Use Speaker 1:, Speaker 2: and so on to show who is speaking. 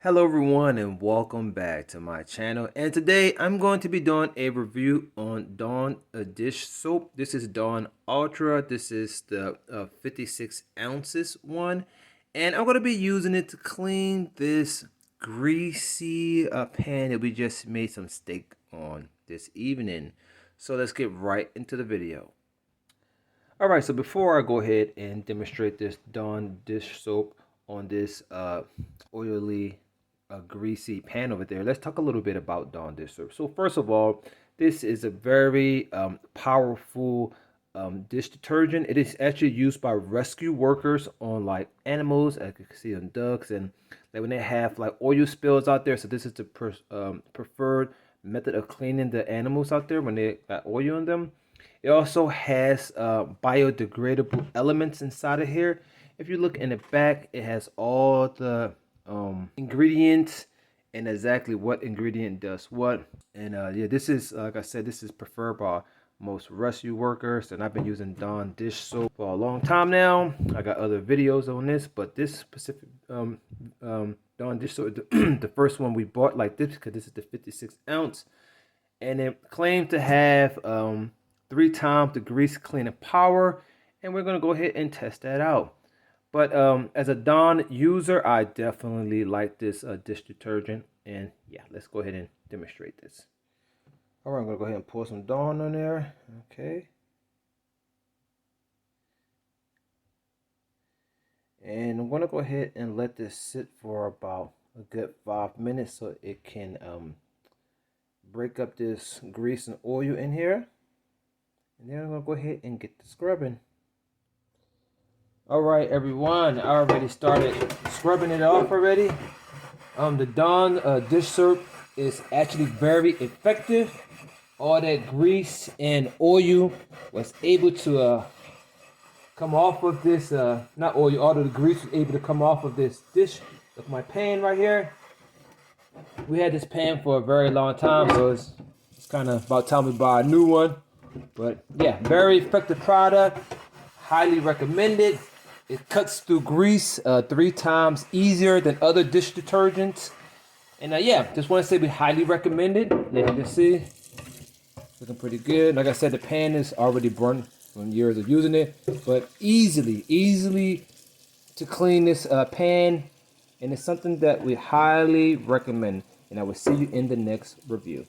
Speaker 1: Hello everyone and welcome back to my channel, and today I'm going to be doing a review on Dawn dish soap. This is Dawn Ultra. This is the 56 ounces one, and I'm going to be using it to clean this greasy pan that we just made some steak on this evening. So let's get right into the video. Alright, so before I go ahead and demonstrate this Dawn dish soap on this oily greasy pan over there, let's talk a little bit about Dawn dish soap. So first of all, this is a very powerful dish detergent. It is actually used by rescue workers on like animals, as you can see on ducks, and like when they have like oil spills out there. So this is the preferred method of cleaning the animals out there when they got oil on them. It also has biodegradable elements inside of here. If you look in the back, it has all the ingredients and exactly what ingredient does what. And yeah, this is, like I said, this is preferred by most rescue workers, and I've been using Dawn dish soap for a long time now. I got other videos on this, but this specific Dawn dish soap, the first one we bought like this, because this is the 56 ounce, and it claimed to have 3 times the grease cleaning power, and we're going to go ahead and test that out. But as a Dawn user, I definitely like this dish detergent, and yeah, let's go ahead and demonstrate this. All right, I'm going to go ahead and pour some Dawn on there. Okay. And I'm going to go ahead and let this sit for about a good 5 minutes so it can break up this grease and oil in here. And then I'm going to go ahead and get the scrubbing. All right, everyone, I already started scrubbing it off already. The Dawn dish soap is actually very effective. All that grease and oil was able to come off of this, not oil, all of the grease was able to come off of this dish of my pan right here. We had this pan for a very long time, so it's kind of about time we buy a new one. But yeah, very effective product, highly recommended. It cuts through grease 3 times easier than other dish detergents. And yeah, just want to say we highly recommend it. As you can see, looking pretty good. Like I said, the pan is already burnt from years of using it, but easily to clean this pan. And it's something that we highly recommend. And I will see you in the next review.